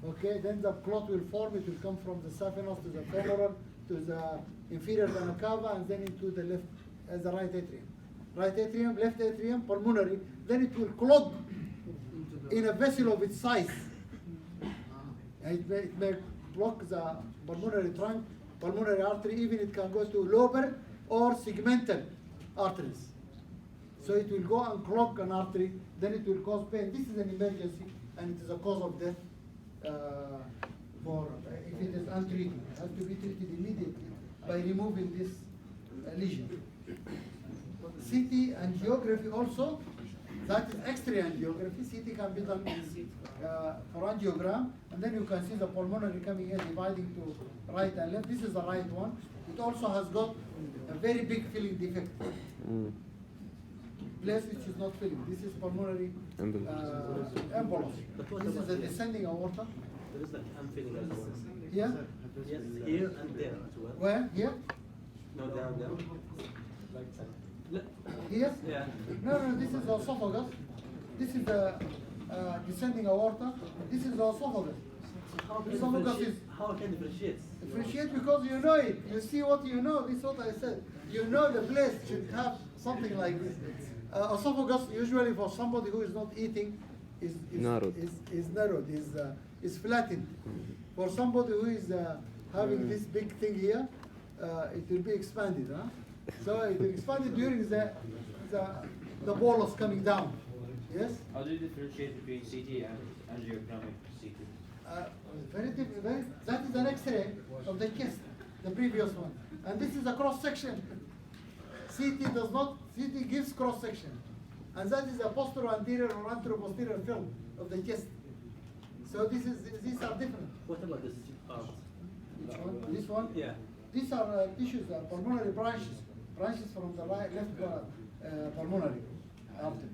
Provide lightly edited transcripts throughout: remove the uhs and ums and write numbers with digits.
Okay, then the clot will form. It will come from the saphenous to the femoral to the inferior vena cava, and then into the left as the right atrium. Right atrium, left atrium, pulmonary. Then it will clog in a vessel of its size. And it may block the pulmonary trunk, pulmonary artery. Even it can go to lobar or segmental arteries. So it will go and clog an artery. Then it will cause pain. This is an emergency, and it is a cause of death. If it is untreated, it has to be treated immediately by removing this lesion. CT angiography also, that is X-ray angiography. CT can be done for angiogram, and then you can see the pulmonary coming in, dividing to right and left. This is the right one. It also has got a very big filling defect. Place which is not filling. This is pulmonary embolus. This is a descending aorta. There is like unfilling as well. Here? Yes, here and there as well. Where? Here? No, down. Here? Yeah. No, this is the esophagus. This is the descending aorta. This is the esophagus. Esophagus is... How can differentiate? Differentiate because you know it. You see what you know. This is what I said. You know the place should have something like this. Esophagus usually for somebody who is not eating is narrowed, is flattened. For somebody who is having this big thing here, it will be expanded. Huh? So it will expand during the bolus coming down. Yes? How do you differentiate between CT and angiographic CT? Very different. That is an X-ray of the chest, the previous one. And this is a cross-section. CT does not, CT gives cross-section. And that is a posterior-anterior or anterior-posterior film of the chest. So these are different. What about this part? Which one? This one? Yeah. These are tissues, pulmonary branches. Branches from the left pulmonary artery.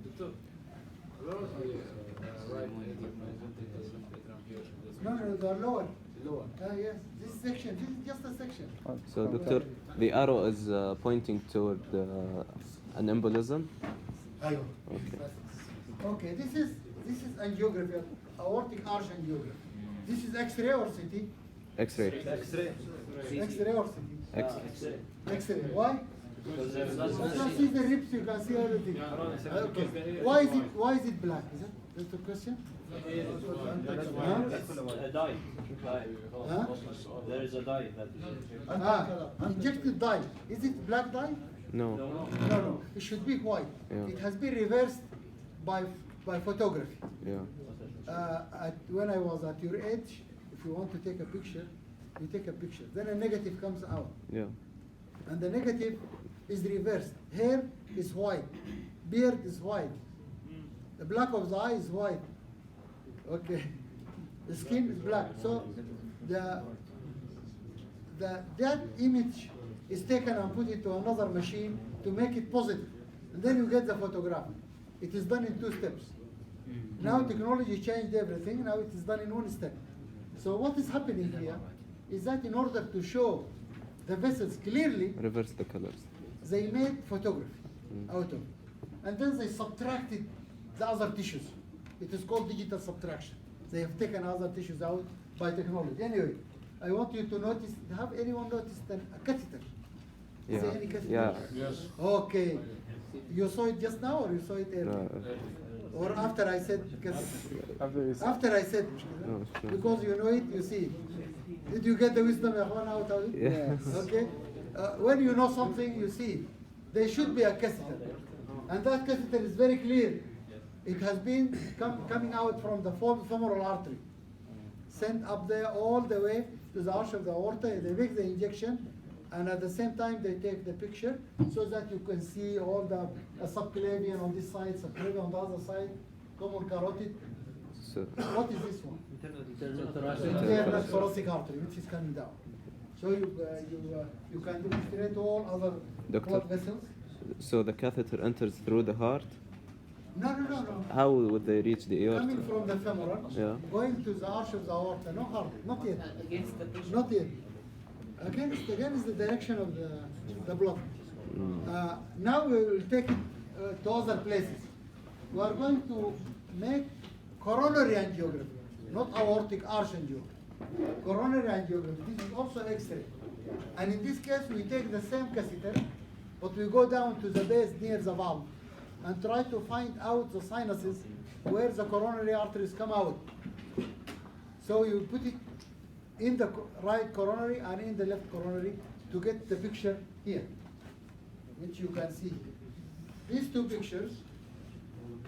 No, they are lower. Lower. Yes, this section, this is just a section. So, Doctor, the arrow is pointing toward an embolism? Okay. Okay. Okay, this is angiography, aortic arch angiography. This is X-ray or CT? X-ray. X-ray. X-ray or CT? X-ray. X-ray. Why? You can see the ribs, you can see everything. Okay. Why is it black? Is that the question? A dye. Huh? There is a dye that Injected dye. Is it black dye? No. No. It should be white. Yeah. It has been reversed by photography. Yeah. When I was at your age, if you want to take a picture, you take a picture. Then a negative comes out. Yeah. And the negative is reversed. Hair is white. Beard is white. The black of the eye is white. Okay. The skin is black. So that image is taken and put into another machine to make it positive. And then you get the photograph. It is done in 2 steps. Now technology changed everything. Now it is done in 1 step. So what is happening here is that in order to show the vessels clearly, Reverse the colors. they made photography out of it. And then they subtracted the other tissues. It is called digital subtraction. They have taken other tissues out by technology. Anyway, I want you to notice, have anyone noticed a catheter? Is there any catheter? Yeah. Yes. Okay. You saw it just now or you saw it earlier? Or after I said catheter? After I said, No, sure. because you know it, you see it. Did you get the wisdom out of it? Yes. Okay. When you know something, you see it. There should be a catheter. And that catheter is very clear. It has been coming out from the femoral artery, sent up there all the way to the arch of the aorta. They make the injection, and at the same time they take the picture so that you can see all the subclavian on this side, subclavian on the other side, common carotid. So, What is this one? Internal Internal thoracic artery, which is coming down. So you can demonstrate all other Doctor? blood vessels. so the catheter enters through the heart. No. How would they reach the aorta? Coming from the femoral, Yeah. going to the arch of the aorta, no hard, not yet. Against the patient. Not yet. Against the direction of the blood. Now we will take it to other places. We are going to make coronary angiography. not aortic arch angiography. Coronary angiography, this is also X-ray. And in this case, we take the same catheter, but we go down to the base near the valve and try to find out the sinuses where the coronary arteries come out. So you put it in the right coronary and in the left coronary to get the picture here, which you can see. These two pictures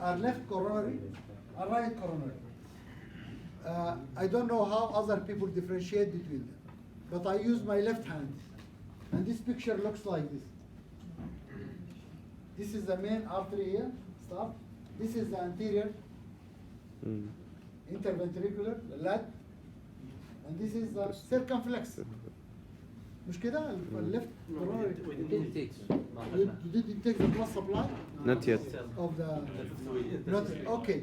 are left coronary and right coronary. I don't know how other people differentiate between them, but I use my left hand. And this picture looks like this. This is the main artery here, stop. This is the anterior interventricular, the lat. And this is the circumflex. مش كده left coronary. Didn't take. You didn't take the blood supply? Not yet. Of the not okay.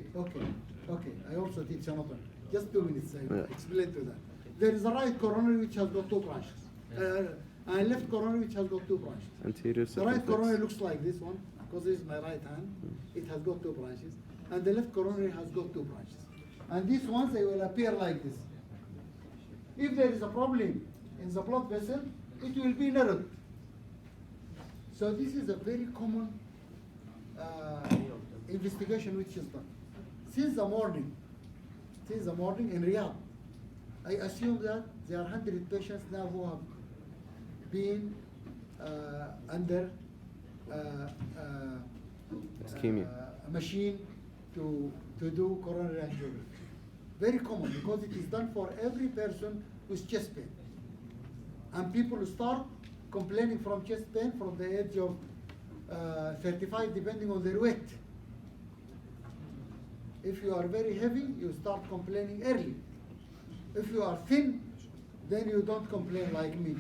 I also teach another. Just 2 minutes. I explain to that. There is a right coronary which has got two branches, and left coronary which has got two branches. Anterior The right coronary circumflex. looks like this one because this is my right hand. It has got two branches, and the left coronary has got two branches. And these ones they will appear like this. If there is a problem in the blood vessel, it will be narrowed. So this is a very common investigation which is done. Since the morning in Riyadh, I assume that there are 100 patients now who have been under Ischemia. a machine to do coronary angiography. Very common because it is done for every person with chest pain. And people start complaining from chest pain from the age of 35 depending on their weight. If you are very heavy, you start complaining early. If you are thin, then you don't complain like me.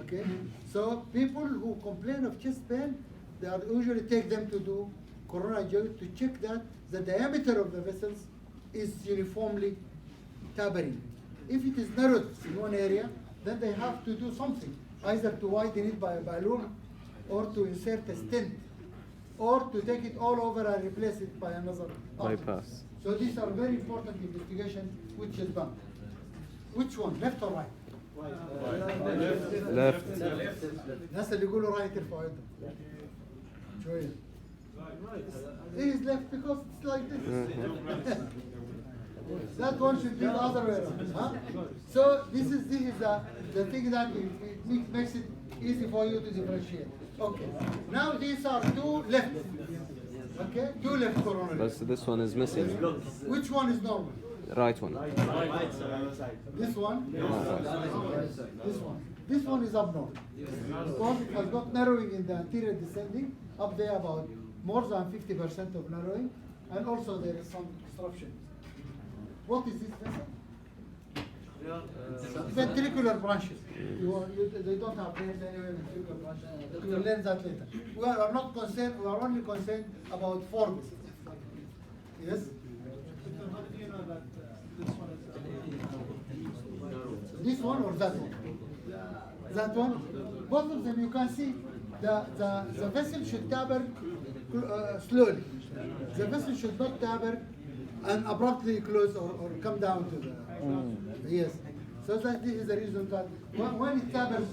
Okay? So people who complain of chest pain, they are usually take them to do coronary angiography to check that the diameter of the vessels is uniformly tapering. If it is narrowed in one area, then they have to do something, either to widen it by a balloon, or to insert a stent, or to take it all over and replace it by another Bypass. So these are very important investigations which is done. Which one, left or right? Left. الناس اللي يقولوا رايت يرفعوا يدهم. شوية. It is left because it's like this. That one should be the other way around. Huh? So this is the thing that it makes it easy for you to differentiate. Okay. Now these are two left. Okay, two left coronary. But this one is missing. Which one is normal? Right one. This one? This one. This one is abnormal. Because it has got narrowing in the anterior descending, up there about more than 50% of narrowing, and also there is some disruption. What is this vessel? Ventricular branches. They don't have names anyway, ventricular branches. We will learn that later. We are not concerned, we are only concerned about four vessels. Yes? This one or that one? That one? Both of them you can see the vessel should taper slowly. The vessel should not taper and abruptly close or come down to the yes. So that this is the reason that when it tapers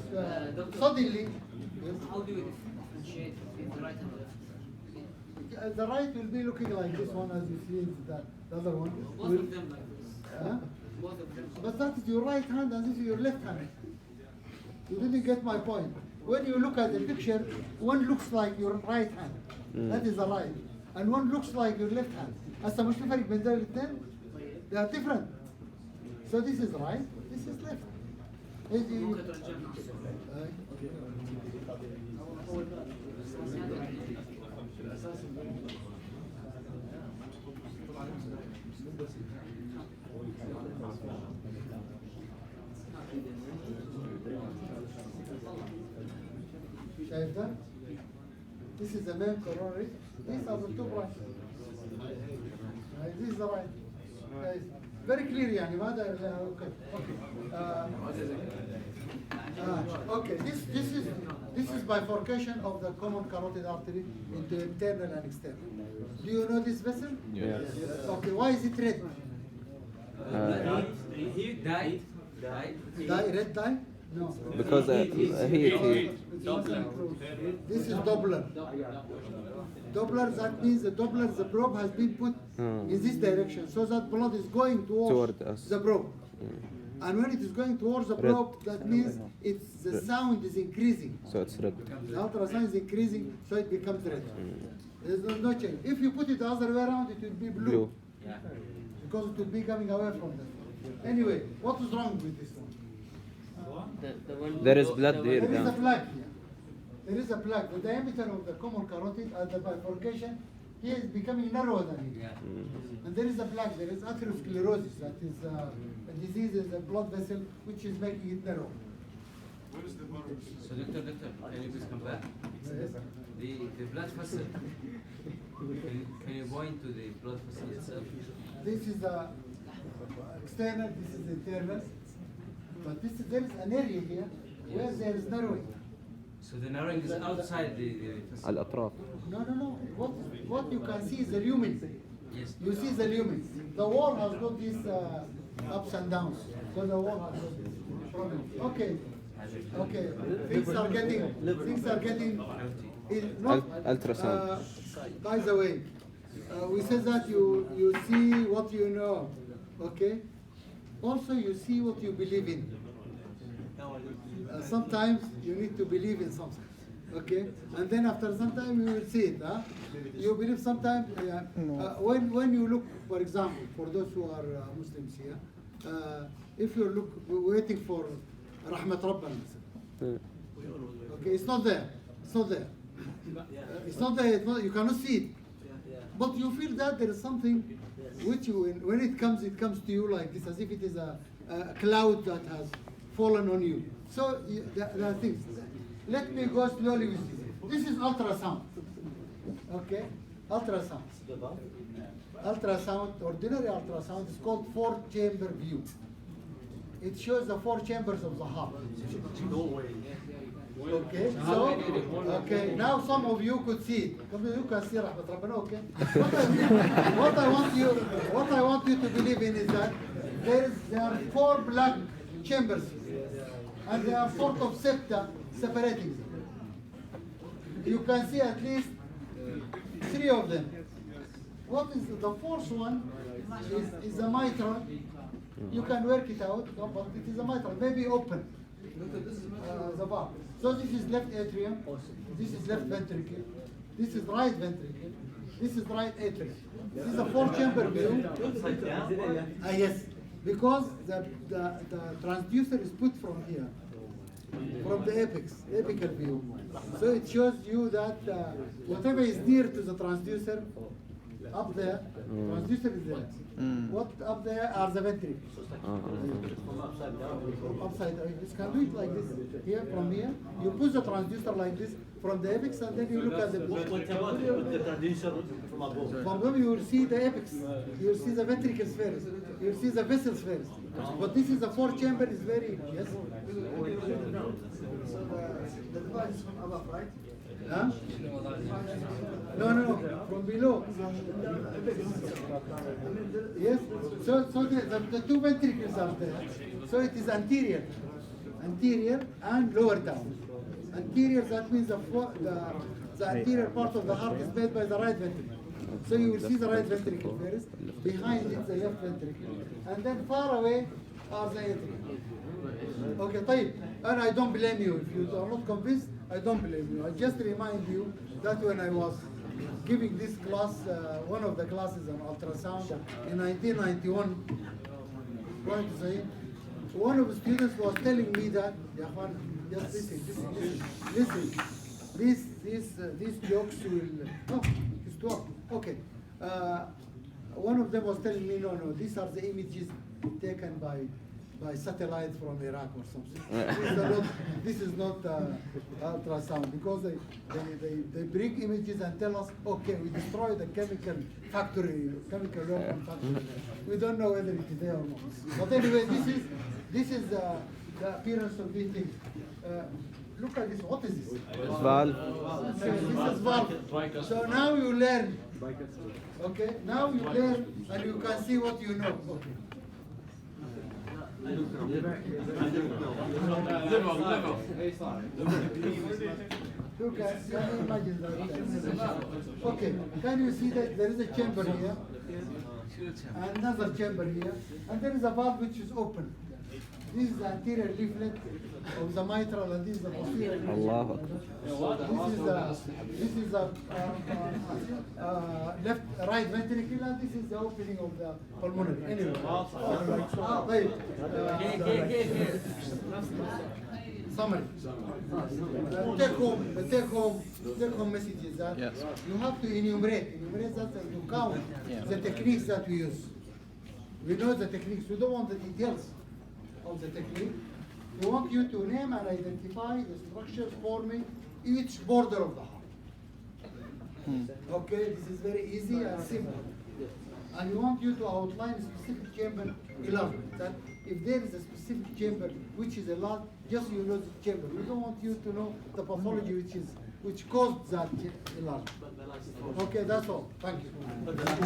suddenly. Yes. How do you differentiate between the right and the left? The right will be looking like this one, as you see in the other one. Both of them like this. Huh? Both of them. But that is your right hand and this is your left hand. You didn't get my point. When you look at the picture, one looks like your right hand. That is the right. And one looks like your left hand. هسه مش في فرق بين ده والاثنين؟ They are different. So this is right, this is left. ممكن ترجعنا على الصورة. شايف ده؟ This is the main coronary. These are the two branches. This is the right. Very clear يعني ما ده okay. Okay. This is bifurcation of the common carotid artery into internal and external. Do you know this vessel? Yes. Okay. Why is it red? Dye? Dye, red dye? No. Because heat. This is Doppler. Doppler, that means the Doppler, the probe has been put in this direction, so that blood is going towards Toward us. the probe. And when it is going towards the Red. probe, that means it's the sound is increasing. So it's red. The ultrasound is increasing, so it becomes red. There's no change. If you put it the other way around, it will be blue. Blue. Because it will be coming away from them. Anyway, what is wrong with this one? There is blood There here is a down. plaque here. There is a plaque. The diameter of the common carotid at the bifurcation here is becoming narrower than here. And there is a plaque. There is atherosclerosis. That is a disease in the blood vessel which is making it narrow. So doctor, can you please come back? Yes. The blood vessel. Can you point to the blood vessel itself? This is external. This is internal. But there is an area here where there is narrowing. So the narrowing is outside the vessel. الأطراف. No. What you can see is the lumen. Yes. You see the lumen. The wall has got these ups and downs. So the wall has got this problem. Okay. Things are getting. It's not, Ultrasound. by the way, we said that you see what you know. Okay. Also, you see what you believe in. Sometimes you need to believe in something, okay? And then after some time you will see it. Huh? You believe sometimes. When you look, for example, for those who are Muslims here, if you look waiting for Rahmat Rabbana, okay, it's not there. It's not there. It's not there. You cannot see it. But you feel that there is something which you, when it comes to you like this, as if it is a cloud that has fallen on you. So there are things. Let me go slowly with you. This is ultrasound. Okay? Ultrasound. Ultrasound, ordinary ultrasound, is called 4-chamber view. It shows the 4 chambers of the heart. Okay, so, okay, now some of you could see it. You can see Rahmat Rabbana, okay? What I want you to believe in is that there are 4 black chambers, and they are sort of septa separating them. You can see at least 3 of them. What is the 4th one is a mitral. You can work it out, but it is a mitral, maybe open. The valve. So this is left atrium, this is left ventricle, this is right ventricle, this is right atrium. This is a 4-chamber view. Yes, because the transducer is put from here, from the apical view. So it shows you that whatever is near to the transducer, up there, transducer is there. What up there are the ventricles. Upside down. You can do it like this. Here, from here, you push the transducer like this from the apex, and then you look at the. What about the transducer from above? From above, you will see the apex. You will see the ventricles first. You will see the vessels first. But this is a 4-chamber. Is very yes. So the device is from above, right? Huh? No, from below. Yes, so the 2 ventricles are there. So it is anterior and lower down. Anterior, that means the anterior part of the heart is made by the right ventricle. So you will see the right ventricle first, behind it the left ventricle, and then far away are the atrium. Okay, طيب. And I don't blame you. If you are not convinced, I don't blame you. I just remind you that when I was giving this class, one of the classes on ultrasound in 1991, going to say, one of the students was telling me that, just listen, these jokes will, stop. Okay. One of them was telling me, no, these are the images taken by satellite from Iraq or something. This is not ultrasound, because they bring images and tell us, okay, we destroyed the chemical weapon factory. We don't know whether it is there or not. But anyway, this is the appearance of these things. Look at this. What is this? Valve. Okay, this is valve. So now you learn. Okay, now you learn and you can see what you know. Okay. You can you imagine that? Okay, can you see that there is a chamber here, another chamber here, and there is a valve which is open. This is the anterior leaflet of the mitral, and this is the posterior. Allah. This is the right ventricle, and this is the opening of the pulmonary. Anyway, طيب. Summary. Take home message is that you have to enumerate that and to count the techniques that we use. We know the techniques. We don't want the details of the technique. We want you to name and identify the structures forming each border of the heart. Okay, this is very easy and simple. And we want you to outline specific chamber enlargement. That if there is a specific chamber which is enlarged, just you know the chamber. We don't want you to know the pathology which caused that enlargement. Okay, that's all. Thank you.